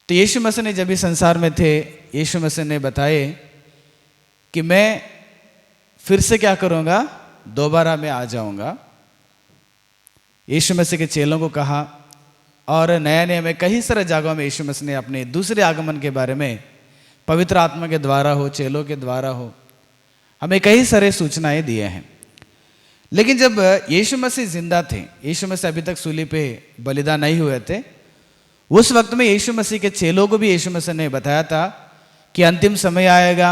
तो यीशु मसीह ने जब इस संसार में थे, यीशु मसीह ने बताए कि मैं फिर से क्या करूँगा, दोबारा मैं आ जाऊँगा। यीशु मसीह के चेलों को कहा, और नया नियम में कई सारे जगहों में यीशु मसीह ने अपने दूसरे आगमन के बारे में पवित्र आत्मा के द्वारा हो, चेलों के द्वारा हो, हमें कई सारे सूचनाएं दिए हैं। लेकिन जब यीशु मसीह जिंदा थे, यीशु मसीह अभी तक सूली पे बलिदान नहीं हुए थे, उस वक्त में यीशु मसीह के चेलों को भी यीशु मसीह ने बताया था कि अंतिम समय आएगा।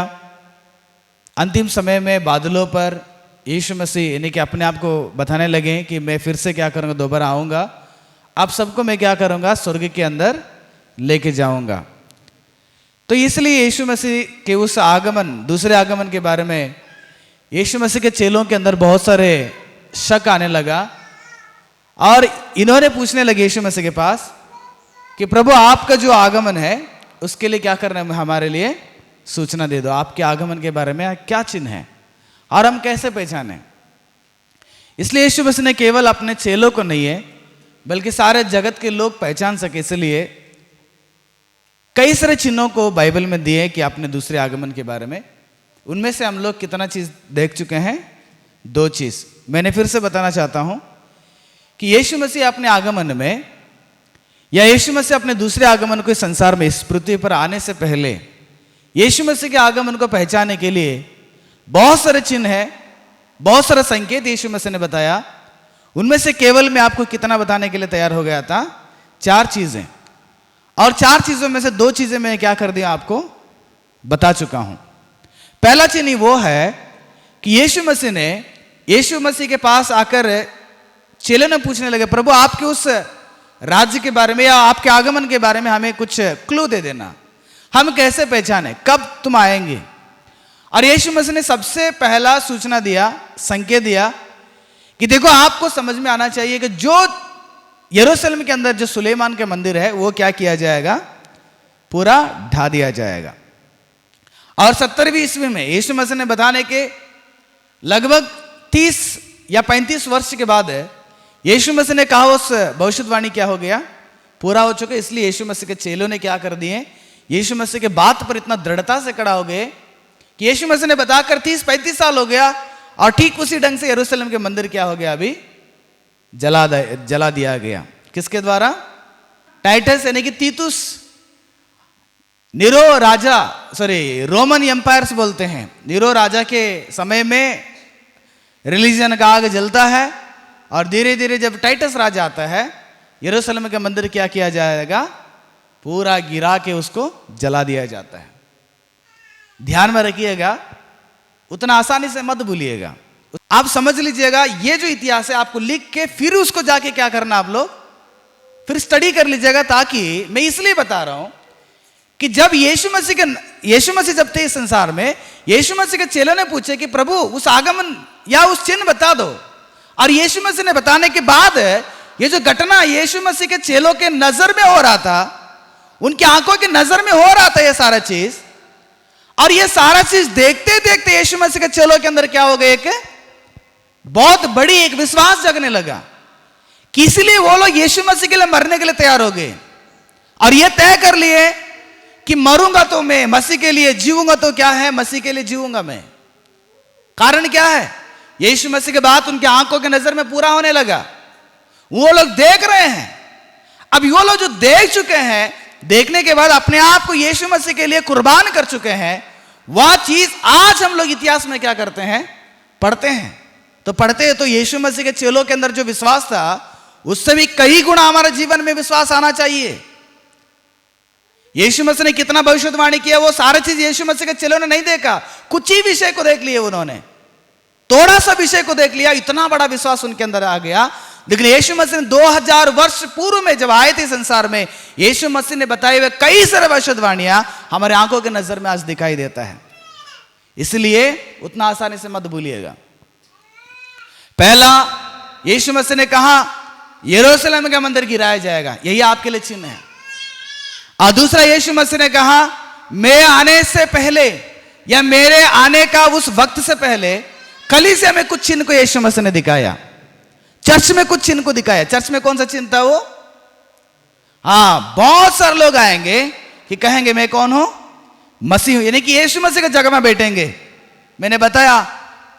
अंतिम समय में बादलों पर यीशु मसीह यानी कि अपने आप को बताने लगे कि मैं फिर से क्या करूँगा, दोबारा आऊँगा, आप सबको मैं क्या करूँगा, स्वर्ग के अंदर लेके जाऊँगा। तो इसलिए यीशु मसीह के उस आगमन, दूसरे आगमन के बारे में यीशु मसीह के चेलों के अंदर बहुत सारे शक आने लगा, और इन्होंने पूछने लगे यीशु मसीह के पास कि प्रभु आपका जो आगमन है उसके लिए क्या करना है, हमारे लिए सूचना दे दो। आपके आगमन के बारे में क्या चिन्ह है और हम कैसे पहचाने। इसलिए यीशु मसीह ने केवल अपने चेलों को नहीं है बल्कि सारे जगत के लोग पहचान सके, इसलिए कई सारे चिन्हों को बाइबल में दिए कि अपने दूसरे आगमन के बारे में। उनमें से हम लोग कितना चीज देख चुके हैं, 2 चीज मैंने फिर से बताना चाहता हूं कि यीशु मसीह अपने आगमन में या यीशु मसीह अपने दूसरे आगमन को इस संसार में इस पृथ्वी पर आने से पहले यीशु मसीह के आगमन को पहचानने के लिए बहुत सारे चिन्ह हैं, बहुत सारे संकेत यीशु मसीह ने बताया। उनमें से केवल मैं आपको कितना बताने के लिए तैयार हो गया था, 4 चीजें, और 4 चीजों में से 2 चीजें मैंने क्या कर दिया, आपको बता चुका हूं। पहला चिन्ह वो है कि यीशु मसीह के पास आकर चेले ने पूछने लगे, प्रभु आपके उस राज्य के बारे में या आपके आगमन के बारे में हमें कुछ क्लू दे देना, हम कैसे पहचाने कब तुम आएंगे। और यीशु मसीह ने सबसे पहला सूचना दिया, संकेत दिया कि देखो आपको समझ में आना चाहिए कि जो यरूशलेम के अंदर जो सुलेमान के मंदिर है वो क्या किया जाएगा, पूरा ढा दिया जाएगा। और 70वीं ईस्वी में यीशु मसीह ने बताने के लगभग 30 या 35 वर्ष के बाद यीशु मसीह ने कहा उस भविष्यवाणी क्या हो गया, पूरा हो चुका। इसलिए यीशु मसीह के चेलों ने क्या कर दिए, यीशु मसीह के बात पर इतना दृढ़ता से खड़ा हो गए कि यीशु मसीह ने बताकर 30-35 साल हो गया और ठीक उसी ढंग से यरूशलेम के मंदिर क्या हो गया, अभी जला दिया गया। किसके द्वारा, टाइटस यानी कि तीतुस, रोमन एम्पायर्स बोलते हैं। नीरो राजा के समय में रिलीजन का आग जलता है और धीरे धीरे जब टाइटस राजा आता है, यरूशलेम के मंदिर क्या किया जाएगा, पूरा गिरा के उसको जला दिया जाता है। ध्यान में रखिएगा, उतना आसानी से मत भूलिएगा, आप समझ लीजिएगा। ये जो इतिहास है आपको लिख के फिर उसको जाके क्या करना, आप लोग फिर स्टडी कर लीजिएगा। ताकि मैं इसलिए बता रहा हूं कि जब यीशु मसीह जब थे इस संसार में, यीशु मसीह के चेलों ने पूछे कि प्रभु उस आगमन या उस चिन्ह बता दो, और यीशु मसीह ने बताने के बाद ये जो घटना यीशु मसीह के चेलों के नजर में हो रहा था, उनकी आंखों की नजर में हो रहा था ये सारा चीज, और ये सारा चीज देखते देखते यीशु मसीह के चेलों के अंदर क्या हो गया, एक बहुत बड़ी एक विश्वास जगने लगा कि इसलिए वो लोग यीशु मसीह के लिए मरने के लिए तैयार हो गए और ये तय कर लिए कि मरूंगा तो मैं मसीह के लिए, जीऊंगा तो क्या है, मसीह के लिए जीऊंगा मैं। कारण क्या है, यीशु मसीह के बाद उनकी आंखों के नजर में पूरा होने लगा। वो लोग देख रहे हैं, अब वो लोग जो देख चुके हैं, देखने के बाद अपने आप को यीशु मसीह के लिए कुर्बान कर चुके हैं, वह चीज आज हम लोग इतिहास में क्या करते हैं, पढ़ते हैं। तो पढ़ते हैं तो यीशु मसीह के चेलों के अंदर जो विश्वास था उससे भी कई गुना हमारे जीवन में विश्वास आना चाहिए। यीशु मसीह ने कितना भविष्यवाणी किया, वो सारी चीज यीशु मसीह के चेलों ने नहीं देखा, कुछ ही विषय को देख लिए उन्होंने, थोड़ा सा विषय को देख लिया, इतना बड़ा विश्वास उनके अंदर आ गया। लेकिन यीशु मसीह ने 2000 वर्ष पूर्व में जब आए थे संसार में, यीशु मसीह ने बताए हुए कई सारे भविष्यवाणियां हमारे आंखों के नजर में आज दिखाई देता है। इसलिए उतना आसानी से मत भूलिएगा। पहला, यीशु मसीह ने कहा यरूशलेम का मंदिर गिराया जाएगा, यही आपके लिए चिन्ह है। और दूसरा, यीशु मसीह ने कहा मैं आने से पहले या मेरे आने का उस वक्त से पहले कलीसिया में कुछ चिन्ह को यीशु मसीह ने दिखाया, चर्च में कुछ चिन्ह को दिखाया। चर्च में कौन सा चिन्ह था वो, हाँ, बहुत सारे लोग आएंगे कि कहेंगे मैं कौन हूं? मसीह हूं, यानी कि यीशु मसीह की जगह में बैठेंगे। मैंने बताया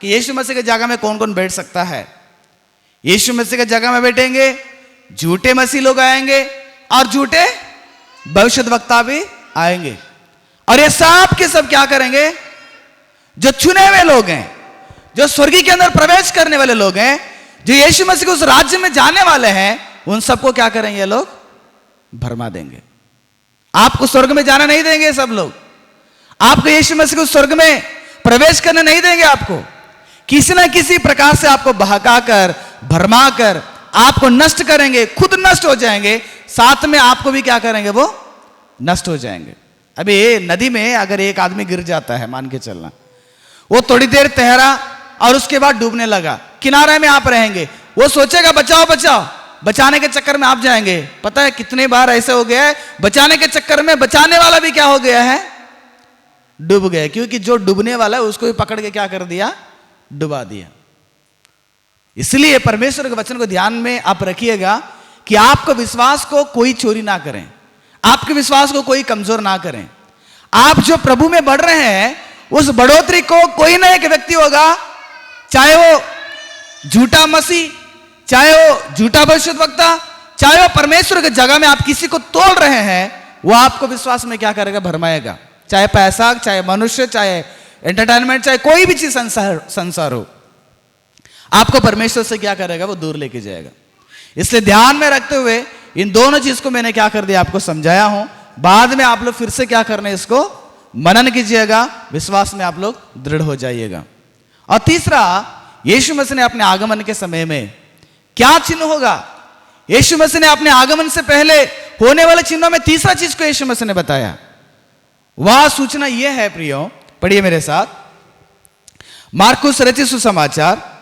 कि यीशु मसीह की जगह में कौन कौन बैठ सकता है। यीशु मसीह की जगह में बैठेंगे झूठे मसीह लोग आएंगे और झूठे भविष्यद्वक्ता भी आएंगे। और ये सब के सब क्या करेंगे? जो चुने हुए लोग हैं, जो स्वर्ग के अंदर प्रवेश करने वाले लोग हैं, जो यीशु मसीह के उस राज्य में जाने वाले हैं, उन सबको क्या करेंगे? ये लोग भरमा देंगे। आपको स्वर्ग में जाना नहीं देंगे सब लोग। आपको यीशु मसीह को स्वर्ग में प्रवेश करने नहीं देंगे। आपको किसी ना किसी प्रकार से आपको बहकाकर, भरमाकर आपको नष्ट करेंगे। खुद नष्ट हो जाएंगे, साथ में आपको भी क्या करेंगे? वो नष्ट हो जाएंगे। अभी नदी में अगर एक आदमी गिर जाता है, मान के चलना, वो थोड़ी देर तैरा और उसके बाद डूबने लगा, किनारे में आप रहेंगे, वो सोचेगा बचाओ बचाओ, बचाने के चक्कर में आप जाएंगे। पता है कितने बार ऐसे हो गया है, बचाने के चक्कर में बचाने वाला भी क्या हो गया है? डूब गया। क्योंकि जो डूबने वाला है उसको भी पकड़ के क्या कर दिया? डुबा दिया। इसलिए परमेश्वर के वचन को ध्यान में आप रखिएगा कि आपको विश्वास को कोई चोरी ना करें, आपके विश्वास को कोई कमजोर ना करें। आप जो प्रभु में बढ़ रहे हैं, उस बढ़ोतरी को कोई ना एक व्यक्ति होगा, चाहे वो झूठा मसीह, चाहे वो झूठा भविष्यद्वक्ता, चाहे वो परमेश्वर की जगह में आप किसी को तोड़ रहे हैं, वो आपको विश्वास में क्या करेगा? भरमाएगा। चाहे पैसा, चाहे मनुष्य, चाहे एंटरटेनमेंट, चाहे कोई भी चीज संसार हो, आपको परमेश्वर से क्या करेगा? वो दूर लेके जाएगा। इसलिए ध्यान में रखते हुए इन दोनों चीज को मैंने क्या कर दिया? आपको समझाया हूं। बाद में आप लोग फिर से क्या करने, इसको मनन कीजिएगा, विश्वास में आप लोग दृढ़ हो जाइएगा। और तीसरा, यीशु मसीह ने अपने आगमन के समय में क्या चिन्ह होगा? यीशु मसीह ने अपने आगमन से पहले होने वाले चिन्हों में तीसरा चीज को यीशु मसीह ने बताया। वह सूचना यह है, प्रियो, पढ़िए मेरे साथ, मार्कुस रचित सुसमाचार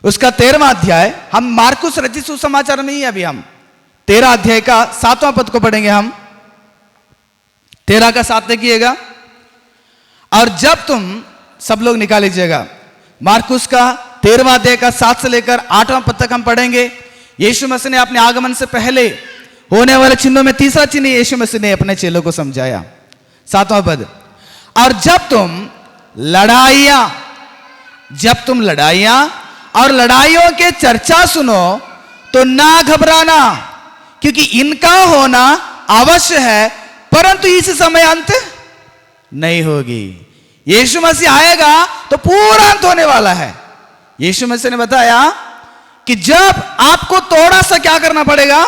उसका 13वां अध्याय। हम मार्कुस रचित सुसमाचार में ही अभी हम 13 अध्याय का 7वां पद को पढ़ेंगे। हम 13 का 7 देखिएगा। और जब तुम सब लोग निकाल लीजिएगा, मार्कुस का 13वां अध्याय का 7 से लेकर 8वां पद तक हम पढ़ेंगे। यीशु मसीह ने अपने आगमन से पहले होने वाले चिन्हों में तीसरा चिन्ह यीशु मसीह ने अपने चेलों को समझाया। 7वां पद, और जब तुम लड़ाइयां और लड़ाइयों के चर्चा सुनो तो ना घबराना, क्योंकि इनका होना अवश्य है, परंतु इस समय अंत नहीं होगी। यीशु मसीह आएगा तो पूरा अंत होने वाला है। यीशु मसीह ने बताया कि जब आपको थोड़ा सा क्या करना पड़ेगा?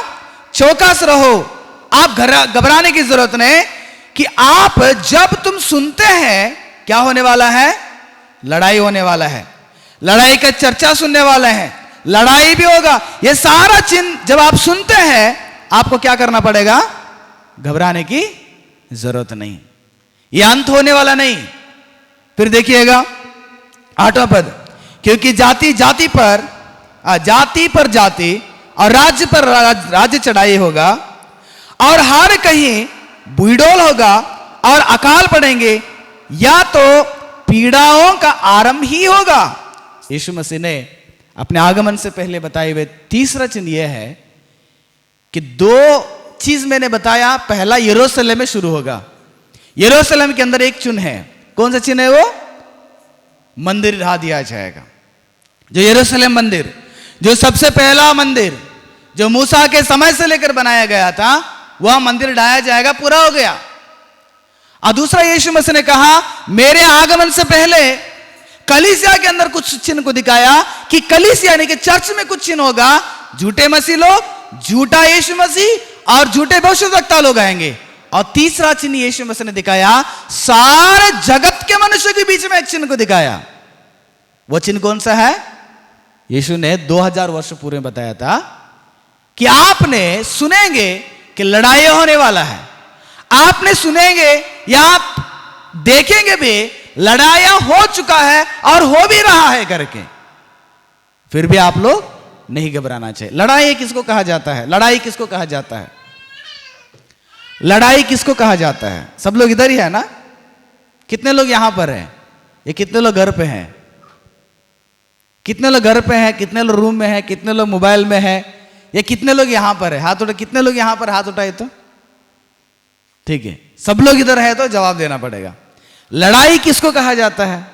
चौकस रहो। आप घबराने की जरूरत नहीं, कि आप जब तुम सुनते हैं क्या होने वाला है? लड़ाई होने वाला है, लड़ाई का चर्चा सुनने वाले हैं, लड़ाई भी होगा। ये सारा चिन्ह जब आप सुनते हैं, आपको क्या करना पड़ेगा? घबराने की जरूरत नहीं, ये अंत होने वाला नहीं। फिर देखिएगा 8वां पद, क्योंकि जाति पर जाति और राज्य पर राज्य चढ़ाई होगा, और हर कहीं बुईडोल होगा और अकाल पड़ेंगे, या तो पीड़ाओं का आरंभ ही होगा। यीशु मसीह ने अपने आगमन से पहले बताए हुए तीसरा चिन्ह यह है कि 2 चीज मैंने बताया। पहला, यरूशलेम में शुरू होगा। यरूशलेम के अंदर एक चिन्ह है। कौन सा चिन्ह है? वो मंदिर ढा दिया जाएगा। जो यरूशलेम मंदिर, जो सबसे पहला मंदिर जो मूसा के समय से लेकर बनाया गया था, वह मंदिर ढाया जाएगा, पूरा हो गया। और दूसरा, यीशु मसीह ने कहा मेरे आगमन से पहले कलीसिया के अंदर कुछ चिन्ह को दिखाया कि कलीसिया यानी कि चर्च में कुछ चिन्ह होगा। झूठे मसीह लोग, झूठा यीशु मसीह और झूठे भविष्यद्वक्ता लोग आएंगे। और तीसरा चिन्ह यीशु मसीह ने दिखाया, सारे जगत के मनुष्य के बीच में एक चिन्ह को दिखाया। वो चिन्ह कौन सा है? यीशु ने 2000 वर्ष पूर्व बताया था कि आपने सुनेंगे कि लड़ाई होने वाला है, आपने सुनेंगे या आप देखेंगे भी लड़ाइयां हो चुका है और हो भी रहा है करके, फिर भी आप लोग नहीं घबराना चाहिए। लड़ाई किसको कहा जाता है? लड़ाई किसको कहा जाता है? लड़ाई किसको कहा जाता है? सब लोग इधर ही है ना? कितने लोग यहां पर हैं? ये कितने लोग घर पे हैं? कितने लोग घर पे हैं? कितने लोग रूम में हैं? कितने लोग मोबाइल में हैं? ये कितने लोग यहां पर है? हाथ उठा। कितने लोग यहां पर हाथ उठाए? तो ठीक है, सब लोग इधर है तो जवाब देना पड़ेगा। लड़ाई किसको कहा जाता है?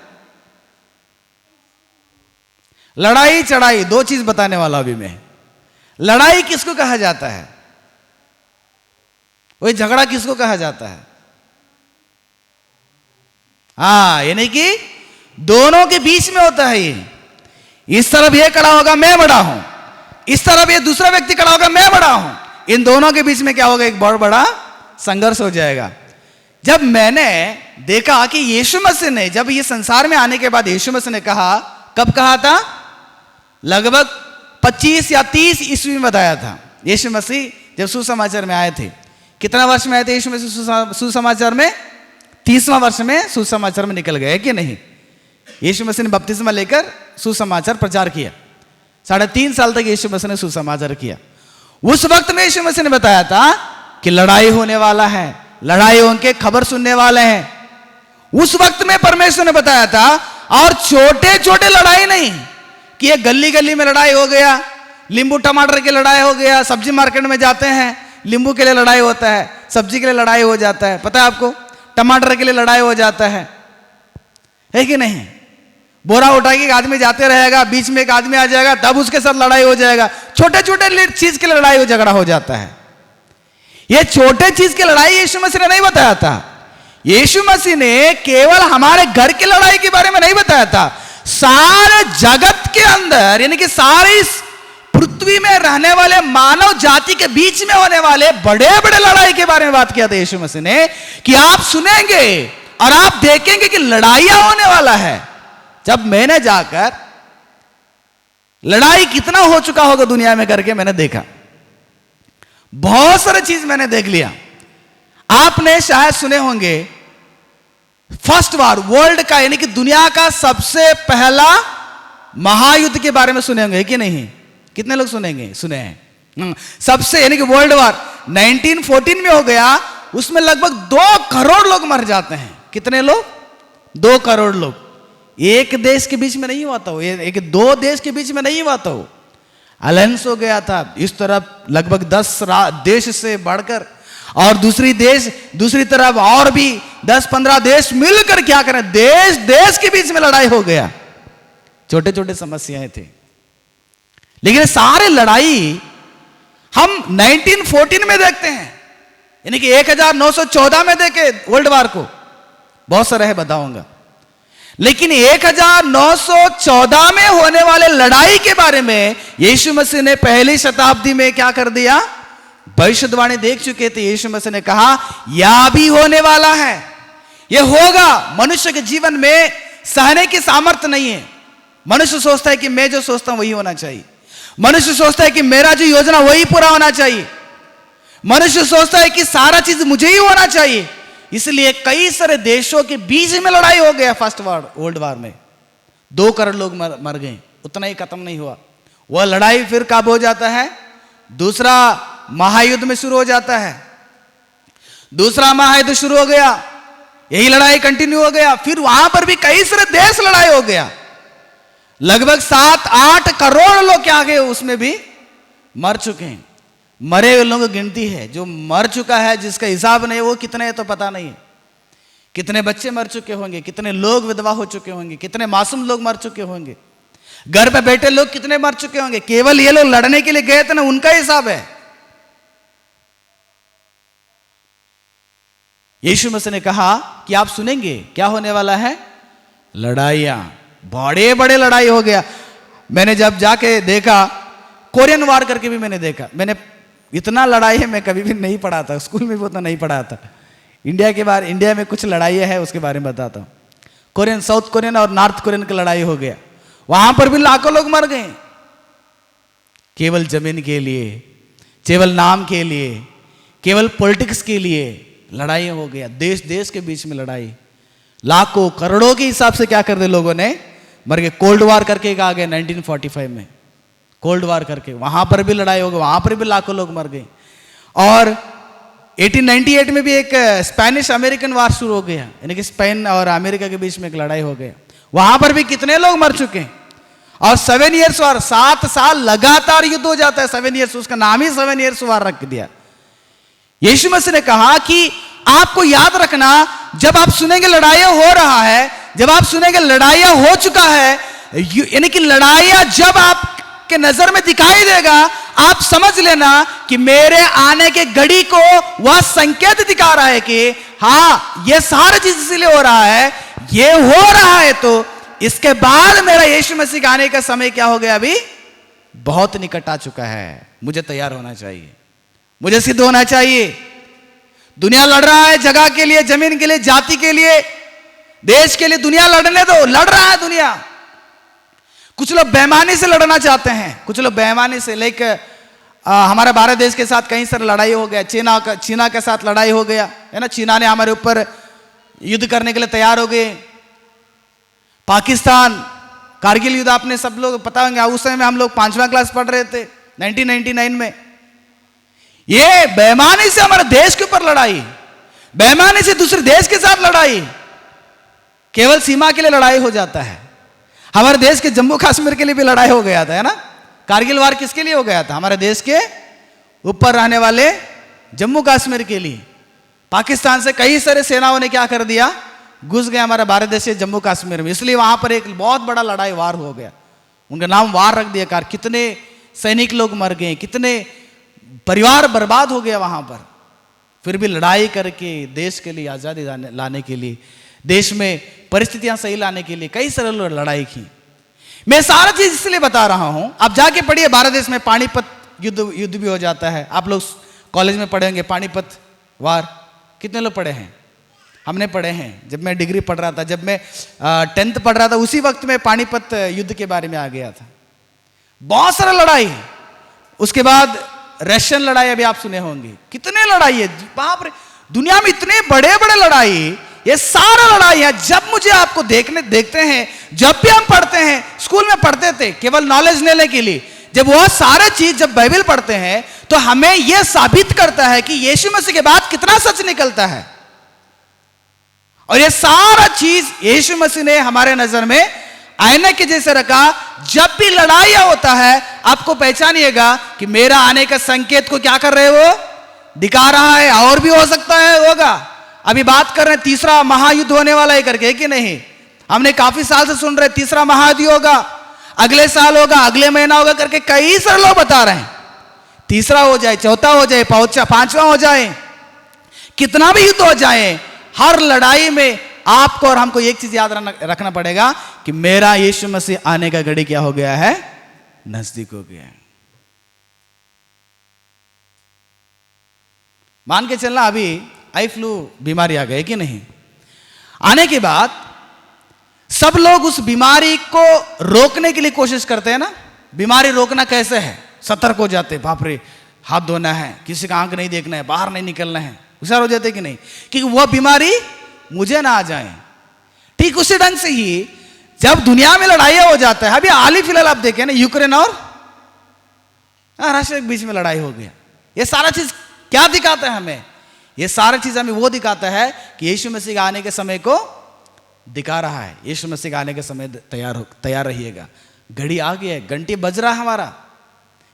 लड़ाई चढ़ाई दो चीज बताने वाला अभी मैं। लड़ाई किसको कहा जाता है? वही झगड़ा किसको कहा जाता है? यानी कि दोनों के बीच में होता है ये। इस तरफ ये खड़ा होगा मैं बड़ा हूं, इस तरफ ये दूसरा व्यक्ति खड़ा होगा मैं बड़ा हूं, इन दोनों के बीच में क्या होगा? एक बहुत बड़ा संघर्ष हो जाएगा। जब मैंने देखा कि यीशु मसीह ने जब ये संसार में आने के बाद यीशु मसीह ने कहा, कब कहा था? लगभग 25 या 30 ईस्वी में बताया था। यीशु मसीह जब सुसमाचार में आए थे, कितना वर्ष में आए थे यीशु मसीह सुसमाचार में? 30वां वर्ष में सुसमाचार में निकल गए कि नहीं? यीशु मसीह ने बपतिस्मा लेकर सुसमाचार प्रचार किया। 3.5 साल तक यीशु मसीह ने सुसमाचार किया। उस वक्त में यीशु मसीह ने बताया था कि लड़ाई होने वाला है, लड़ाई होंगे, खबर सुनने वाले हैं। उस वक्त में परमेश्वर ने बताया था, और छोटे छोटे लड़ाई नहीं कि ये गली गली में लड़ाई हो गया, नींबू टमाटर की लड़ाई हो गया, सब्जी मार्केट में जाते हैं नींबू के लिए लड़ाई होता है, सब्जी के लिए लड़ाई हो जाता है, पता है आपको? टमाटर के लिए लड़ाई हो जाता है कि नहीं? बोरा उठा के एक आदमी जाते रहेगा, बीच में एक आदमी आ जाएगा, तब उसके साथ लड़ाई हो जाएगा। छोटे छोटे चीज के लिए लड़ाई हो झगड़ा हो जाता है। ये छोटे चीज की लड़ाई यीशु मसीह ने नहीं बताया था। यीशु मसीह ने केवल हमारे घर की लड़ाई के बारे में नहीं बताया था, सारे जगत के अंदर, यानी कि सारी इस पृथ्वी में रहने वाले मानव जाति के बीच में होने वाले बड़े बड़े लड़ाई के बारे में बात किया था यीशु मसीह ने, कि आप सुनेंगे और आप देखेंगे कि लड़ाइयां होने वाला है। जब मैंने जाकर लड़ाई कितना हो चुका होगा दुनिया में करके मैंने देखा, बहुत सारी चीज मैंने देख लिया। आपने शायद सुने होंगे फर्स्ट वॉर, वर्ल्ड का यानी कि दुनिया का सबसे पहला महायुद्ध के बारे में सुने होंगे कि नहीं? कितने लोग सुनेंगे? सुने हैं। सबसे यानी कि वर्ल्ड वॉर 1914 में हो गया, उसमें लगभग 2 करोड़ लोग मर जाते हैं। कितने लोग? 2 करोड़ लोग। एक देश के बीच में नहीं हुआ था, एक 2 देश के बीच में नहीं हुआ था, वो अलायंस हो गया था। इस तरफ लगभग 10 देश से बढ़कर, और दूसरी तरफ और भी 10-15 देश मिलकर क्या करें, देश देश के बीच में लड़ाई हो गया। छोटे छोटे समस्याएं थे, लेकिन सारे लड़ाई हम 1914 में देखते हैं, यानी कि 1914 में देखे वर्ल्ड वार को। बहुत सारे है, बताऊंगा। लेकिन 1914 में होने वाले लड़ाई के बारे में यीशु मसीह ने पहली शताब्दी में क्या कर दिया? भविष्यवाणी देख चुके थे। यीशु मसीह ने कहा यह भी होने वाला है, यह होगा। मनुष्य के जीवन में सहने की सामर्थ्य नहीं है। मनुष्य सोचता है कि मैं जो सोचता हूं वही होना चाहिए। मनुष्य सोचता है कि मेरा जो योजना वही पूरा होना चाहिए। मनुष्य सोचता है कि सारा चीज मुझे ही होना चाहिए। इसलिए कई सारे देशों के बीच में लड़ाई हो गया। फर्स्ट वर्ल्ड वार में 2 करोड़ लोग मर गए, उतना ही खत्म नहीं हुआ। वह लड़ाई फिर कब हो जाता है? दूसरा महायुद्ध में शुरू हो जाता है। दूसरा महायुद्ध शुरू हो गया, यही लड़ाई कंटिन्यू हो गया। फिर वहां पर भी कई सारे देश लड़ाई हो गया। लगभग 7-8 करोड़ लोग क्या गए, उसमें भी मर चुके हैं। मरे हुए लोगों की गिनती है, जो मर चुका है जिसका हिसाब नहीं, वो कितने है तो पता नहीं है। कितने बच्चे मर चुके होंगे, कितने लोग विधवा हो चुके होंगे, कितने मासूम लोग मर चुके होंगे, घर पे बैठे लोग कितने मर चुके होंगे। केवल ये लोग लड़ने के लिए गए थे ना, उनका हिसाब है। यीशु मसीह ने कहा कि आप सुनेंगे क्या होने वाला है? लड़ाइयां, बड़े बड़े लड़ाई हो गया। मैंने जब जाके देखा, कोरियन वार करके भी मैंने देखा। मैंने इतना लड़ाई है मैं कभी भी नहीं पढ़ा था, स्कूल में भी उतना नहीं पढ़ा था। इंडिया में कुछ लड़ाइयाँ है, उसके बारे में बताता हूँ। कोरियन, साउथ कोरियन और नॉर्थ कोरियन की लड़ाई हो गया। वहां पर भी लाखों लोग मर गए, केवल जमीन के लिए, केवल नाम के लिए, केवल पॉलिटिक्स के लिए लड़ाई हो गया। देश देश के बीच में लड़ाई, लाखों करोड़ों के हिसाब से क्या कर दे लोगों ने मर गए। कोल्ड वार करके आ गए 1945 में, कोल्ड वार करके वहां पर भी लड़ाई हो गई, वहां पर भी लाखों लोग मर गए। और 1898 में भी एक स्पेनिश अमेरिकन वार शुरू हो गया, यानी कि स्पेन और अमेरिका के बीच में एक लड़ाई हो गया। वहां पर भी कितने लोग मर चुके हैं। और 7 ईयर्स वार, 7 साल लगातार युद्ध हो जाता है। 7 ईयर्स, उसका नाम ही 7 ईयर्स वार रख दिया। यीशु मसीह ने कहा कि आपको याद रखना, जब आप सुनेंगे लड़ाइयां हो रहा है, जब आप सुनेंगे लड़ाइयां हो चुका है, यानी कि लड़ाइयां जब आपके नजर में दिखाई देगा, आप समझ लेना कि मेरे आने के घड़ी को वह संकेत दिखा रहा है कि हां, यह सारा चीज इसलिए हो रहा है, यह हो रहा है, तो इसके बाद मेरा यीशु मसीह के आने का समय क्या हो गया, अभी बहुत निकट आ चुका है। मुझे तैयार होना चाहिए, मुझे सिद्ध होना चाहिए। दुनिया लड़ रहा है जगह के लिए, जमीन के लिए, जाति के लिए, देश के लिए। दुनिया लड़ने दो, लड़ रहा है दुनिया। कुछ लोग बेईमानी से लड़ना चाहते हैं, कुछ लोग बेईमानी से। लाइक हमारे भारत देश के साथ कहीं सारे लड़ाई हो गया, चीना के साथ लड़ाई हो गया है ना, चीना ने हमारे ऊपर युद्ध करने के लिए तैयार हो गए। पाकिस्तान, कारगिल युद्ध आपने सब लोग पता होंगे, उस समय में हम लोग 5वां क्लास पढ़ रहे थे 1999 में। ये बेईमानी से हमारे देश के ऊपर लड़ाई, बेईमानी से दूसरे देश के साथ लड़ाई, केवल सीमा के लिए लड़ाई हो जाता है। हमारे देश के जम्मू कश्मीर के लिए भी लड़ाई हो गया था, है ना। कारगिल वार किसके लिए हो गया था? हमारे देश के ऊपर रहने वाले जम्मू कश्मीर के लिए। पाकिस्तान से कई सारे सेनाओं ने क्या कर दिया, घुस गए हमारे भारत देश से जम्मू कश्मीर में, इसलिए वहां पर एक बहुत बड़ा लड़ाई वार हो गया। उनका नाम वार रख दिया। कितने सैनिक लोग मर गए, कितने परिवार बर्बाद हो गया वहां पर। फिर भी लड़ाई करके देश के लिए आजादी लाने के लिए, देश में परिस्थितियां सही लाने के लिए कई सारे लोग लड़ाई की। मैं सारा चीज इसलिए बता रहा हूं, आप जाके पढ़िए। भारत देश में पानीपत युद्ध भी हो जाता है। आप लोग कॉलेज में पढ़ेंगे पानीपत वार, कितने लोग पढ़े हैं? हमने पढ़े हैं। जब मैं डिग्री पढ़ रहा था, जब मैं 10th पढ़ रहा था, उसी वक्त में पानीपत युद्ध के बारे में आ गया था। बहुत सारा लड़ाई। उसके बाद रशियन लड़ाई अभी आप सुने होंगे, कितने लड़ाई है बाप रे। दुनिया में इतने बड़े बड़े लड़ाई, ये सारा लड़ाई है। जब मुझे आपको देखते हैं, जब भी हम पढ़ते हैं, स्कूल में पढ़ते थे केवल नॉलेज लेने के लिए, जब वह सारे चीज जब बाइबल पढ़ते हैं तो हमें यह साबित करता है कि यीशु मसीह के बाद कितना सच निकलता है। और ये सारा चीज यीशु मसीह ने हमारे नजर में आईने के जैसे रखा। जब भी लड़ाई होता है, आपको पहचानिएगा कि मेरा आने का संकेत को क्या कर रहे हो, दिखा रहा है। और भी हो सकता है, होगा। अभी बात कर रहे हैं तीसरा महायुद्ध होने वाला है करके, कि नहीं? हमने काफी साल से सुन रहे तीसरा महायुद्ध होगा, अगले साल होगा, अगले महीना होगा करके कई सारे लोग बता रहे हैं। तीसरा हो जाए, चौथा हो जाए, पांचवा हो जाए, कितना भी युद्ध हो जाए, हर लड़ाई में आपको और हमको एक चीज याद रखना पड़ेगा कि मेरा यीशु मसीह आने का घड़ी क्या हो गया है, नजदीक हो गया है। मान के चलना अभी आई फ्लू बीमारी आ गई कि नहीं, आने के बाद सब लोग उस बीमारी को रोकने के लिए कोशिश करते हैं ना। बीमारी रोकना कैसे है? सतर्क हो जाते, बाप रे हाथ धोना है, किसी का आंख नहीं देखना है, बाहर नहीं निकलना है, होशियार हो जाते कि नहीं, क्योंकि वह बीमारी मुझे ना आ जाए। ठीक उसी ढंग से ही जब दुनिया में लड़ाइयां हो जाता है, अभी हाल ही फिलहाल आप देखें ना, यूक्रेन और रशिया के बीच में लड़ाई हो गया। ये सारा चीज क्या दिखाता है हमें? ये सारा चीज हमें वो दिखाता है कि यीशु मसीह के आने के समय को दिखा रहा है। यीशु मसीह के आने के समय तैयार रहिएगा। घड़ी आ गई है, घंटी बज रहा है हमारा,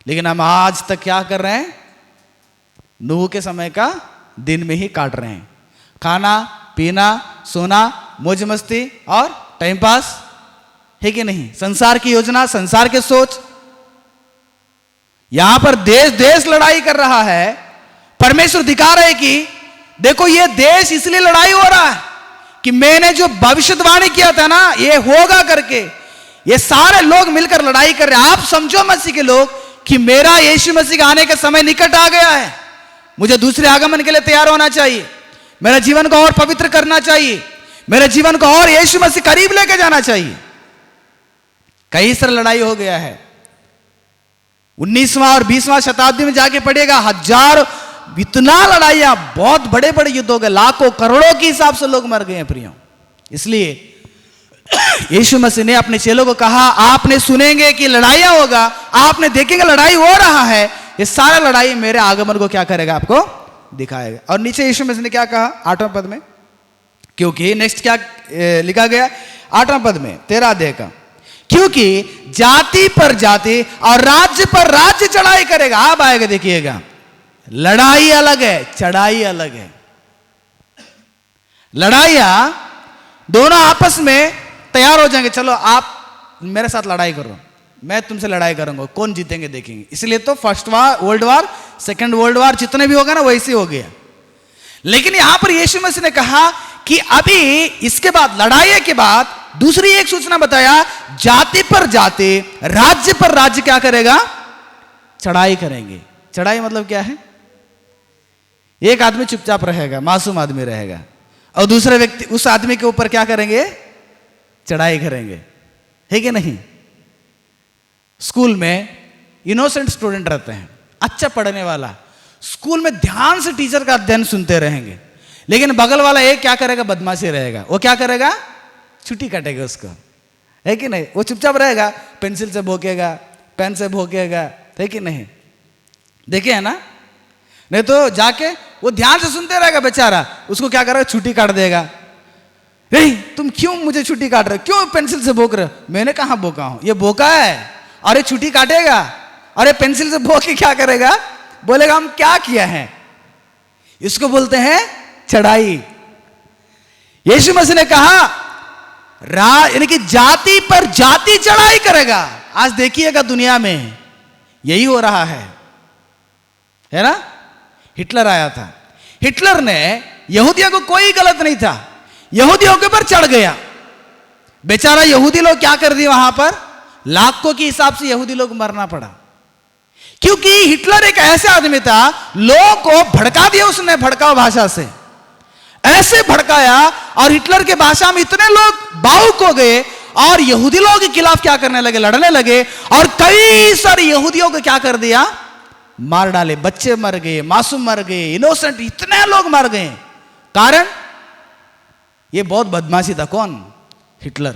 लेकिन हम आज तक क्या कर रहे हैं? नूह के समय का दिन में ही काट रहे हैं। खाना पीना, सोना, मौज मस्ती और टाइम पास, है कि नहीं? संसार की योजना, संसार के सोच। यहां पर देश देश लड़ाई कर रहा है। परमेश्वर दिखा रहे कि देखो ये देश इसलिए लड़ाई हो रहा है कि मैंने जो भविष्यवाणी किया था ना, ये होगा करके, ये सारे लोग मिलकर लड़ाई कर रहे हैं। आप समझो मसीह के लोग कि मेरा यीशु मसीह के आने का समय निकट आ गया है। मुझे दूसरे आगमन के लिए तैयार होना चाहिए, मेरा जीवन को और पवित्र करना चाहिए, मेरे जीवन को और यीशु मसीह करीब लेके जाना चाहिए। कई सारी लड़ाई हो गया है। 19वां और 20वां शताब्दी में जाके पड़ेगा, हजार इतना लड़ाइयां, बहुत बड़े बड़े युद्ध हो गए, लाखों करोड़ों के हिसाब से लोग मर गए हैं प्रियो। इसलिए यीशु मसीह ने अपने चेलों को कहा, आपने सुनेंगे कि लड़ाइयां होगा, आपने देखेंगे लड़ाई हो रहा है। ये सारा लड़ाई मेरे आगमन को क्या करेगा, आपको दिखाएगा। और नीचे यीशु मसीह ने क्या कहा 8वें पद में, क्योंकि नेक्स्ट क्या लिखा गया 8वें पद में 13 अध्याय का, क्योंकि जाति पर जाति और राज्य पर राज्य चढ़ाई करेगा। आप आएगा देखिएगा, लड़ाई अलग है, चढ़ाई अलग है। लड़ाइयां दोनों आपस में तैयार हो जाएंगे, चलो आप मेरे साथ लड़ाई करो, मैं तुमसे लड़ाई करूंगा, कौन जीतेंगे देखेंगे। इसलिए तो first world war, second world war जितने भी होगा ना वैसे हो गया। लेकिन यहां पर यीशु मसीह ने कहा कि अभी इसके बाद, लड़ाई के बाद दूसरी एक सूचना बताया, जाति पर जाति, राज्य पर राज्य क्या करेगा, चढ़ाई करेंगे। चढ़ाई मतलब क्या है? एक आदमी चुपचाप रहेगा, मासूम आदमी रहेगा, और दूसरे व्यक्ति उस आदमी के ऊपर क्या करेंगे, चढ़ाई करेंगे, है कि नहीं? स्कूल में इनोसेंट स्टूडेंट रहते हैं, अच्छा पढ़ने वाला, स्कूल में ध्यान से टीचर का अध्ययन सुनते रहेंगे, लेकिन बगल वाला एक क्या करेगा, बदमाशी रहेगा। वो क्या करेगा, छुट्टी काटेगा उसको, है कि नहीं? वो चुपचाप रहेगा, पेंसिल से भोंकेगा, पेन से भोंकेगा, है कि नहीं? देखे है ना? नहीं तो जाके वो ध्यान से सुनते रहेगा बेचारा, उसको क्या करेगा, छुट्टी काट देगा। नहीं, तुम क्यों मुझे छुट्टी काट रहे हो, क्यों पेंसिल से भोंक रहे हो? मैंने कहां भोंका हूं, ये भोंका है, अरे छुट्टी काटेगा, अरे पेंसिल से भोंक के क्या करेगा, बोलेगा हम क्या किया है। इसको बोलते हैं चढ़ाई। यीशु मसीह ने कहा यानी कि जाति पर जाति चढ़ाई करेगा। आज देखिएगा दुनिया में यही हो रहा है ना? हिटलर आया था, हिटलर ने यहूदियों को, कोई गलत नहीं था, यहूदियों के ऊपर चढ़ गया। बेचारा यहूदी लोग क्या कर दिए, वहां पर लाखों के हिसाब से यहूदी लोग मरना पड़ा, क्योंकि हिटलर एक ऐसे आदमी था, लोगों को भड़का दिया उसने, भड़काऊ भाषा से ऐसे भड़काया, और हिटलर के भाषा में इतने लोग भावुक हो गए और यहूदी लोगों के खिलाफ क्या करने लगे, लड़ने लगे, और कई सारे यहूदियों को क्या कर दिया, मार डाले। बच्चे मर गए, मासूम मर गए, इनोसेंट इतने लोग मर गए। कारण ये बहुत बदमाशी था। कौन? हिटलर।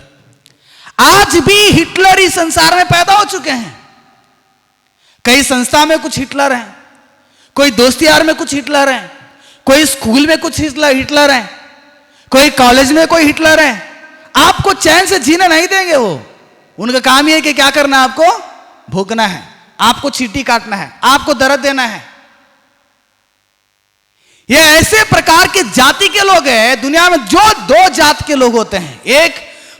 आज भी हिटलर इस संसार में पैदा हो चुके हैं। कई संस्था में कुछ हिटलर हैं, कोई दोस्ती यार में कुछ हिटलर हैं, कोई स्कूल में कुछ हिटलर हैं, कोई कॉलेज में कोई हिटलर हैं। आपको चैन से जीने नहीं देंगे वो। उनका काम ये है कि क्या करना है, आपको भोंकना है, आपको चींटी काटना है, आपको दर्द देना है। ये ऐसे प्रकार के जाति के लोग हैं दुनिया में। जो दो जात के लोग होते हैं, एक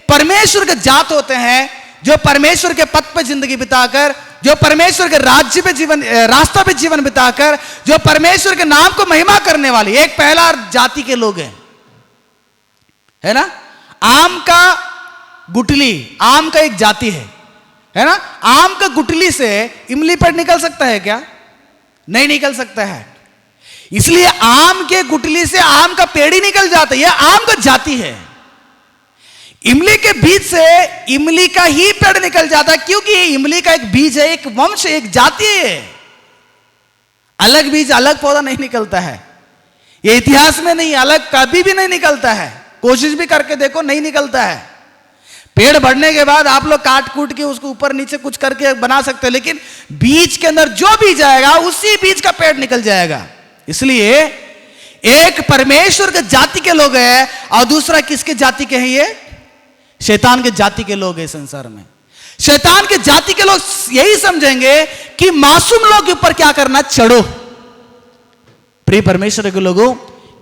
परमेश्वर के जात होते हैं, जो परमेश्वर के पथ पे जिंदगी बिताकर, जो परमेश्वर के राज्य पे जीवन, रास्ता पे जीवन बिताकर, जो परमेश्वर के नाम को महिमा करने वाले, एक पहला जाति के लोग हैं, है ना? आम का गुठली, आम का एक जाति है ना? आम का गुठली से इमली पेड़ निकल सकता है क्या? नहीं निकल सकता है। इसलिए आम के गुठली से आम का पेड़ ही निकल जाता है। यह आम का जाति है। इमली के बीज से इमली का ही पेड़ निकल जाता है, क्योंकि इमली का एक बीज है, एक वंश, एक जाति है। अलग बीज, अलग पौधा नहीं निकलता है। यह इतिहास में नहीं, अलग कभी भी नहीं निकलता है। कोशिश भी करके देखो, नहीं निकलता है। पेड़ बढ़ने के बाद आप लोग काट कूट के उसको ऊपर नीचे कुछ करके बना सकते हैं, लेकिन बीज के अंदर जो बीज आएगा उसी बीज का पेड़ निकल जाएगा। इसलिए एक परमेश्वर के जाति के लोग हैं और दूसरा किसके जाति के हैं? ये शैतान के जाति के लोग हैं। संसार में शैतान के जाति के लोग यही समझेंगे कि मासूम लोग के ऊपर क्या करना, चढ़ो। प्रिय परमेश्वर के लोगों,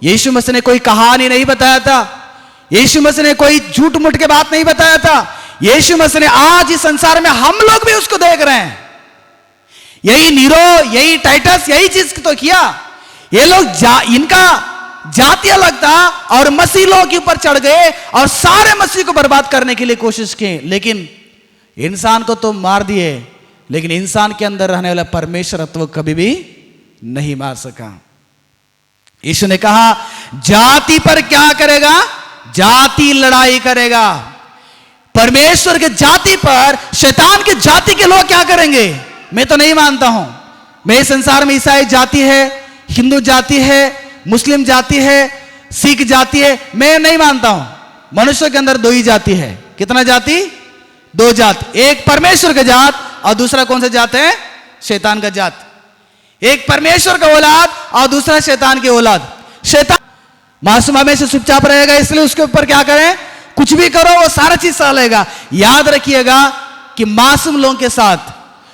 यीशु मसीह ने कोई कहानी नहीं बताया था, यीशु मसीह ने कोई झूठ मूठ के बात नहीं बताया था। यीशु मसीह ने आज इस संसार में हम लोग भी उसको देख रहे हैं। यही नीरो, यही टाइटस, यही चीज तो किया। ये लोग इनका जाति अलग था और मसीह लोगों के ऊपर चढ़ गए और सारे मसीह को बर्बाद करने के लिए कोशिश की, लेकिन इंसान को तो मार दिए, लेकिन इंसान के अंदर रहने वाला परमेश्वरत्व कभी भी नहीं मार सका। यीशु ने कहा जाति पर क्या करेगा, जाति लड़ाई करेगा। परमेश्वर के जाति पर शैतान के जाति के लोग क्या करेंगे? मैं तो नहीं मानता हूं। मैं संसार में ईसाई जाति है, हिंदू जाति है, मुस्लिम जाति है, सिख जाति है, मैं नहीं मानता हूं। मनुष्य के अंदर दो ही जाति है। कितना जाति? दो जात। एक परमेश्वर का जात और दूसरा कौन सा जात है? शैतान का जात। एक परमेश्वर का औलाद और दूसरा शैतान की औलाद। शैतान मासूम हमेशा चुपचाप रहेगा, इसलिए उसके ऊपर क्या करें, कुछ भी करो वो सारा चीज सह लेगा। याद रखिएगा कि मासूम लोगों के साथ,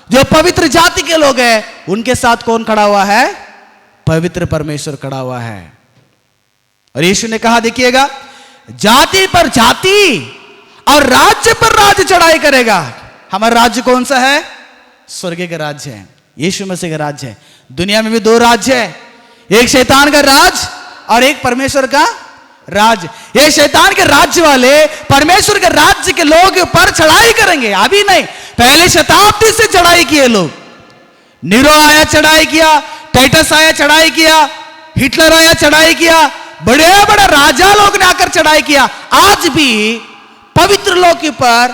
जो पवित्र जाति के लोग हैं, उनके साथ कौन खड़ा हुआ है? पवित्र परमेश्वर खड़ा हुआ है। और यीशु ने कहा, देखिएगा, जाति पर जाति और राज्य पर राज्य चढ़ाई करेगा। हमारा राज्य कौन सा है? स्वर्ग का राज्य है, यीशु मसीह का राज्य है। दुनिया में भी दो राज्य है, एक शैतान का राज और एक परमेश्वर का राज्य। ये शैतान के राज्य वाले परमेश्वर के राज्य के लोग पर चढ़ाई करेंगे। अभी नहीं, पहले शताब्दी से चढ़ाई किए लोग। नीरो आया, चढ़ाई किया, टाइटस आया, चढ़ाई किया, हिटलर आया, चढ़ाई किया, बड़े बड़े राजा लोग ने आकर चढ़ाई किया। आज भी पवित्र लोग के ऊपर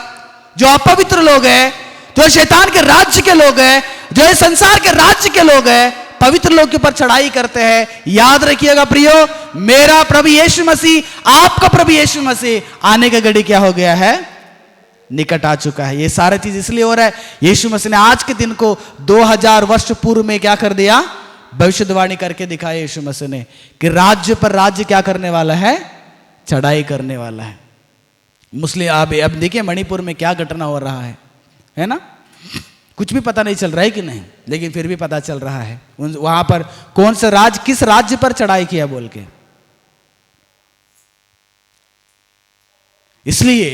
जो अपवित्र लोग हैं, जो शैतान के राज्य के लोग हैं, जो इस संसार के राज्य के लोग हैं, पवित्र लोग के ऊपर चढ़ाई करते हैं। याद रखिएगा प्रियो, मेरा प्रभु यीशु मसीह, आपका प्रभु यीशु मसीह आने का घड़ी क्या हो गया है? निकट आ चुका है। ये सारी चीज इसलिए हो रहा है, यीशु मसीह ने आज के दिन को 2000 वर्ष पूर्व में क्या कर दिया? भविष्यवाणी करके दिखाया यीशु मसीह ने कि राज्य पर राज्य क्या करने वाला है? चढ़ाई करने वाला है। मुस्लिम अब देखिए मणिपुर में क्या घटना हो रहा है ना? कुछ भी पता नहीं चल रहा है कि नहीं, लेकिन फिर भी पता चल रहा है वहां पर कौन सा राज्य किस राज्य पर चढ़ाई किया बोल के। इसलिए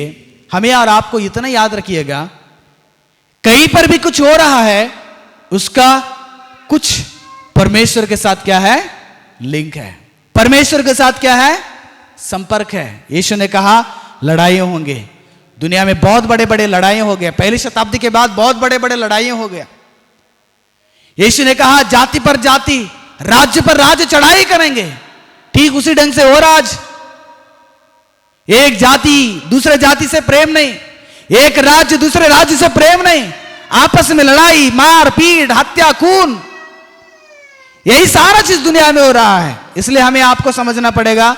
हमें और आपको इतना याद रखिएगा, कहीं पर भी कुछ हो रहा है उसका कुछ परमेश्वर के साथ क्या है? लिंक है। परमेश्वर के साथ क्या है? संपर्क है। यीशु ने कहा लड़ाई होंगे, दुनिया में बहुत बड़े बड़े लड़ाई हो गए। पहली शताब्दी के बाद बहुत बड़े बड़े लड़ाई हो गया। यीशु ने कहा जाति पर जाति, राज्य पर राज्य चढ़ाई करेंगे। ठीक उसी ढंग से हो रहा आज। एक जाति दूसरे जाति से प्रेम नहीं, एक राज्य दूसरे राज्य से प्रेम नहीं, आपस में लड़ाई, मार पीट, हत्या, खून, यही सारा चीज दुनिया में हो रहा है। इसलिए हमें आपको समझना पड़ेगा,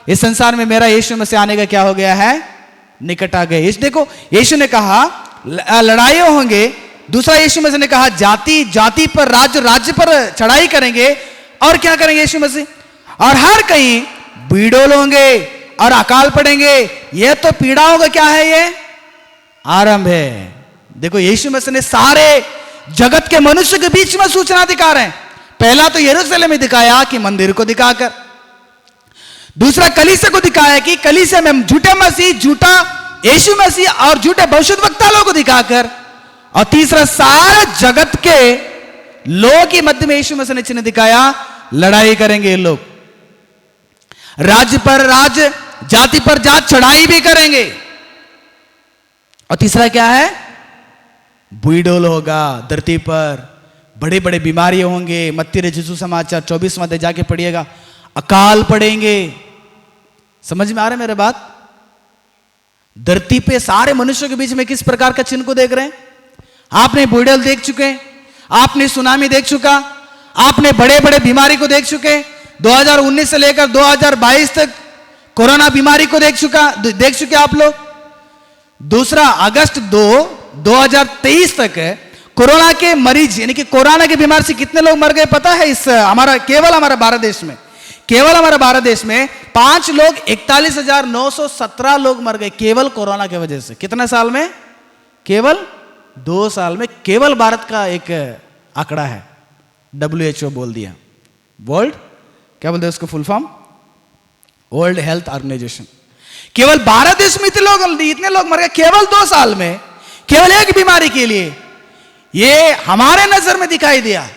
इस संसार में मेरा यीशु मसीह आने का क्या हो गया है? निकट आ गए। देखो यीशु ने कहा लड़ाई होंगे, दूसरा यीशु मसीह ने कहा जाति जाति पर राज्य राज्य पर चढ़ाई करेंगे। और क्या करेंगे यीशु मसीह? और हर कहीं बीड़ोल होंगे और अकाल पड़ेंगे। यह तो पीड़ाओं का क्या है? ये आरंभ है। देखो यीशु मसीह ने सारे जगत के मनुष्य के बीच में सूचना दिखा रहे हैं। पहला तो यरूशलेम में दिखाया कि मंदिर को दिखाकर, दूसरा कलीसिया को दिखाया कि कलीसिया में झूठे मसीह, झूठा यीशु मसीह और झूठे भविष्यद्वक्ता लोगों को दिखाकर, और तीसरा सारे जगत के लोगों के मध्य में यीशु मसीह ने चिन्ह दिखाया, लड़ाई करेंगे ये लोग, राज्य पर राज्य, जाति पर जात चढ़ाई भी करेंगे। और तीसरा क्या है? बुईडोल होगा धरती पर, बड़े बड़े बीमारियां होंगे। मत्ती रचिसु समाचार 24वां अध्याय जाके पढ़िएगा। अकाल पड़ेंगे। समझ में आ रहा है मेरे बात? धरती पे सारे मनुष्यों के बीच में किस प्रकार का चिन्ह को देख रहे हैं? आपने बुईडोल देख चुके हैं, आपने सुनामी देख चुका, आपने बड़े बड़े बीमारी को देख चुके, 2019 से लेकर 2022 तक कोरोना बीमारी को देख चुके आप लोग। दूसरा अगस्त 2023 तक कोरोना के मरीज यानी कि कोरोना की बीमारी से कितने लोग मर गए पता है? केवल हमारा भारत देश में, केवल हमारा भारत देश में 5 लोग 41,917 लोग मर गए केवल कोरोना की वजह से। कितने साल में? केवल 2 साल में। केवल भारत का एक आंकड़ा है, WHO बोल दिया, वर्ल्ड क्या बोलते हैं उसको full form? World health organisation. केवल भारत देश में इतने लोग मर गए केवल 2 साल में, केवल एक बीमारी के लिए। ये हमारे नजर में दिखाई दिया,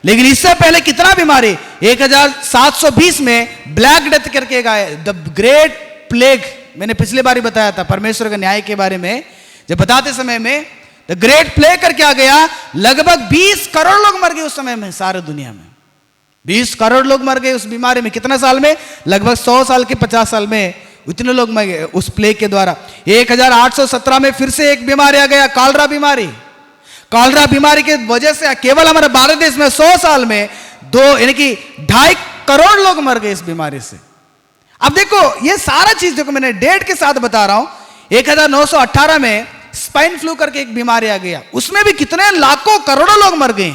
लेकिन इससे पहले कितना बीमारी? 1720 में ब्लैक डेथ करके गए, द ग्रेट प्लेग। मैंने पिछले बार ही बताया था परमेश्वर के न्याय के बारे में, जब बताते समय में द ग्रेट प्लेग करके आ गया। लगभग 20 करोड़ लोग मर गए उस समय में, सारे दुनिया में 20 करोड़ लोग मर गए उस बीमारी में। कितना साल में? लगभग 100 साल के 50 साल में इतने लोग मर गए उस प्लेग के द्वारा। 1817 में फिर से एक बीमारी आ गया, कॉलरा बीमारी। कॉलरा बीमारी की वजह से केवल हमारे भारत देश में 100 साल में 2.5 करोड़ लोग मर गए इस बीमारी से। अब देखो ये सारा चीज देखो, मैंने डेट के साथ बता रहा हूं। 1918 में स्पाइन फ्लू करके एक बीमारी आ गया, उसमें भी कितने लाखों करोड़ों लोग मर गए।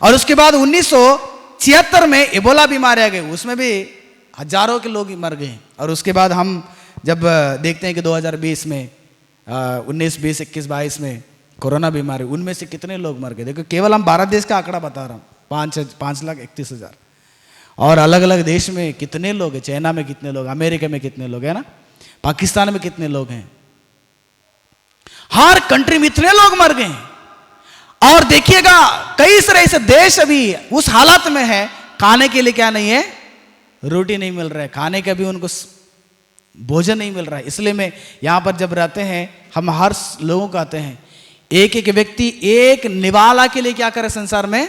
और उसके बाद 1976 में इबोला बीमारी आ गई, उसमें भी हजारों के लोग मर गए। और उसके बाद हम जब देखते हैं कि 2020 में 19, 20, 21, 22 में कोरोना बीमारी, उनमें से कितने लोग मर गए। देखो केवल हम भारत देश का आंकड़ा बता रहा हूं, 5,31,000। और अलग अलग देश में कितने लोग हैं, चाइना में कितने लोग, अमेरिका में कितने लोग हैं ना, पाकिस्तान में कितने लोग हैं, हर कंट्री में इतने लोग मर गए। और देखिएगा कई सारे ऐसे देश अभी उस हालत में है, खाने के लिए क्या नहीं है, रोटी नहीं मिल रहा है, खाने का भी उनको भोजन नहीं मिल रहा है। इसलिए मैं यहां पर जब रहते हैं, हम हर लोगों को आते हैं, एक एक व्यक्ति एक निवाला के लिए क्या करे, संसार में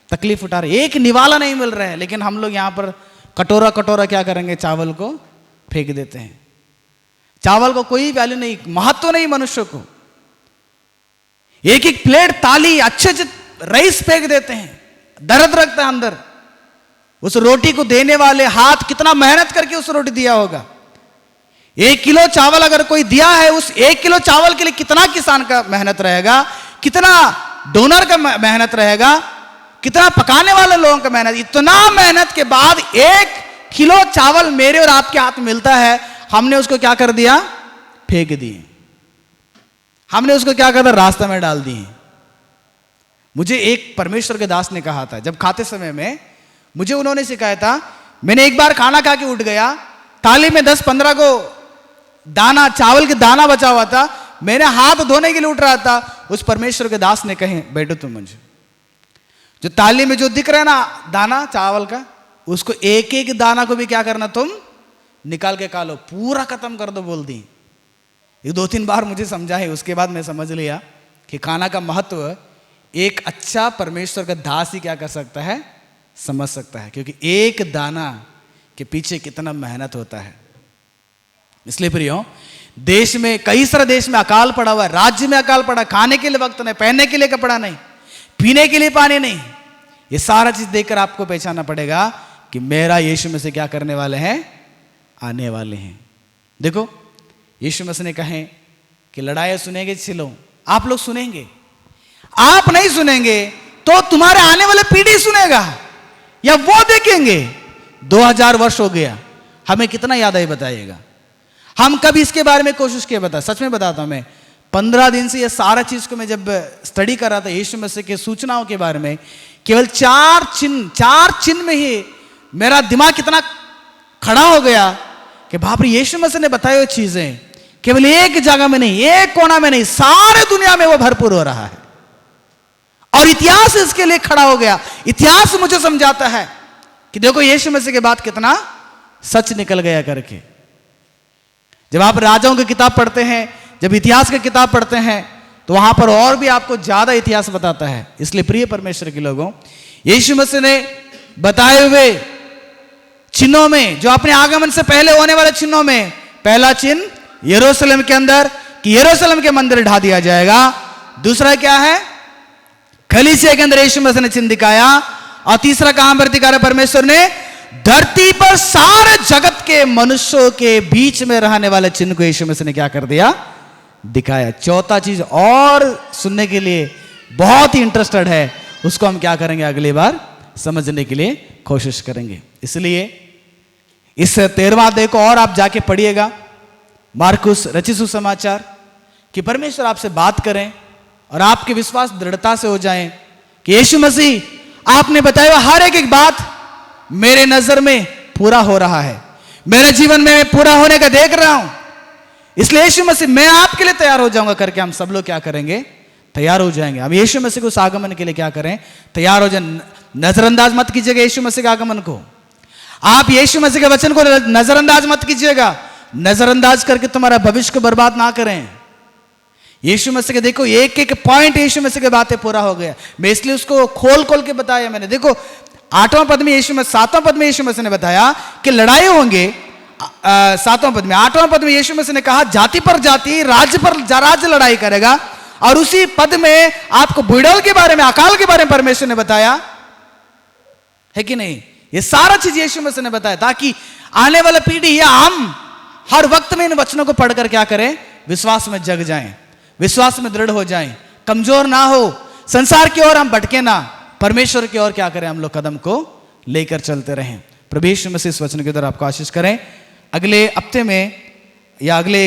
तकलीफ उठा रहे, एक निवाला नहीं मिल रहा है, लेकिन हम लोग यहां पर कटोरा कटोरा क्या करेंगे, चावल को फेंक देते हैं। चावल को कोई वैल्यू नहीं, महत्व नहीं मनुष्य को। एक एक प्लेट थाली अच्छे अच्छे राइस फेंक देते हैं, दर्द रखता है अंदर। उस रोटी को देने वाले हाथ कितना मेहनत करके उस रोटी दिया होगा। 1 किलो चावल अगर कोई दिया है, उस 1 किलो चावल के लिए कितना किसान का मेहनत रहेगा, कितना डोनर का मेहनत रहेगा, कितना पकाने वाले लोगों का मेहनत। इतना मेहनत के बाद 1 किलो चावल मेरे और आपके हाथ में मिलता है, हमने उसको क्या कर दिया, फेंक दिए। हमने उसको क्या कर दिया, रास्ते में डाल दिए। मुझे एक परमेश्वर के दास ने कहा था, जब खाते समय में मुझे उन्होंने सिखाया था, मैंने एक बार खाना खा के उठ गया, थाली में 10-15 को दाना, चावल के दाना बचा हुआ था, मैंने हाथ धोने के लिए उठ रहा था, उस परमेश्वर के दास ने कहे, बैठो तुम, मुझे जो थाली में जो दिख रहा है ना दाना चावल का, उसको एक एक दाना को भी क्या करना, तुम निकाल के खा लो, पूरा खत्म कर दो, बोल दी। 2-3 बार मुझे समझाए, उसके बाद मैं समझ लिया कि खाना का महत्व एक अच्छा परमेश्वर का दास ही क्या कर सकता है, समझ सकता है, क्योंकि एक दाना के पीछे कितना मेहनत होता है। इसलिए प्रियो, देश में कई सारे देश में अकाल पड़ा हुआ है, राज्य में अकाल पड़ा, खाने के लिए वक्त नहीं, पहनने के लिए कपड़ा नहीं, पीने के लिए पानी नहीं। ये सारा चीज देखकर आपको पहचानना पड़ेगा कि मेरा यीशु मसीह क्या करने वाले हैं, आने वाले हैं। देखो यीशु मसीह ने कहे कि लड़ाई सुनेंगे छिलो, आप लोग सुनेंगे, आप नहीं सुनेंगे तो तुम्हारे आने वाले पीढ़ी सुनेगा या वो देखेंगे। 2000 वर्ष हो गया, हमें कितना याद है बताइएगा। हम कभी इसके बारे में कोशिश किया, बता, सच में बताता हूं मैं, 15 दिन से ये सारा चीज को मैं जब स्टडी कर रहा था यीशु मसीह के सूचनाओं के बारे में, केवल 4 चिन्ह में ही मेरा दिमाग कितना खड़ा हो गया कि बाप रे, यीशु मसीह ने बताई हुई चीजें केवल एक जगह में नहीं, एक कोना में नहीं, सारे दुनिया में वो भरपूर हो रहा है। और इतिहास इसके लिए खड़ा हो गया। इतिहास मुझे समझाता है कि देखो यीशु मसीह के बाद कितना सच निकल गया करके। जब आप राजाओं की किताब पढ़ते हैं, जब इतिहास की किताब पढ़ते हैं, तो वहां पर और भी आपको ज्यादा इतिहास बताता है। इसलिए प्रिय परमेश्वर के लोगों, यीशु मसीह ने बताए हुए चिन्हों में, जो अपने आगमन से पहले होने वाले चिन्हों में, पहला चिन्ह यरूशलेम के अंदर कि यरूशलेम के मंदिर ढा दिया जाएगा। दूसरा क्या है, कलीसिया के अंदर यीशु मसीह ने चिन्ह दिखाया। और तीसरा कहां पर दिखा रहा परमेश्वर ने, धरती पर सारे जगत के मनुष्यों के बीच में रहने वाले चिन्ह को यीशु मसीह ने क्या कर दिया, दिखाया। चौथा चीज और सुनने के लिए बहुत ही इंटरेस्टेड है, उसको हम क्या करेंगे, अगली बार समझने के लिए कोशिश करेंगे। इसलिए इस 13वां अध्याय को और आप जाके पढ़िएगा, मार्कुस रचित सुसमाचार, कि परमेश्वर आपसे बात करें और आपके विश्वास दृढ़ता से हो जाएं कि यीशु मसीह आपने बताया हर एक बात मेरे नजर में पूरा हो रहा है, मेरे जीवन में पूरा होने का देख रहा हूं। इसलिए यीशु मसीह मैं आपके लिए तैयार हो जाऊंगा करके हम सब लोग क्या करेंगे, तैयार हो जाएंगे। हम यीशु मसीह को उस आगमन के लिए क्या करें, तैयार हो जाए। नजरअंदाज मत कीजिएगा यीशु मसीह के आगमन को। आप यीशु मसीह के वचन को नजरअंदाज मत कीजिएगा। नजरअंदाज करके तुम्हारा भविष्य को बर्बाद ना करें। यीशु मसीह के देखो एक एक पॉइंट यीशु मसीह की बातें पूरा हो गया। मैं इसलिए उसको खोल खोल के बताया मैंने। देखो 8वां पद में यीशु मसीह, 7वां पद में यीशु मसीह ने बताया कि लड़ाई होंगे। 7वां पद में, 8वां पद में यीशु मसीह ने कहा जाति पर जाति, राज्य पर राज्य लड़ाई करेगा। और उसी पद में आपको बुढ़ल के बारे में, अकाल के बारे में परमेश्वर ने बताया है कि नहीं। ये सारा चीज यीशु मसीह ने बताया ताकि आने वाला पीढ़ी या हम हर वक्त में इन वचनों को पढ़कर क्या करें, विश्वास में जग जाएं, विश्वास में दृढ़ हो जाएं, कमजोर ना हो, संसार की ओर हम भटके ना, परमेश्वर की ओर क्या करें, हम लोग कदम को लेकर चलते रहें। प्रभु यीशु मसीह इस वचन के द्वारा आपको आशीष करें। अगले हफ्ते में या अगले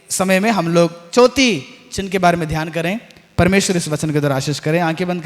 समय में हम लोग चौथी चिन्ह के बारे में ध्यान करें। परमेश्वर इस वचन के द्वारा आशीष करें। आंखें बंद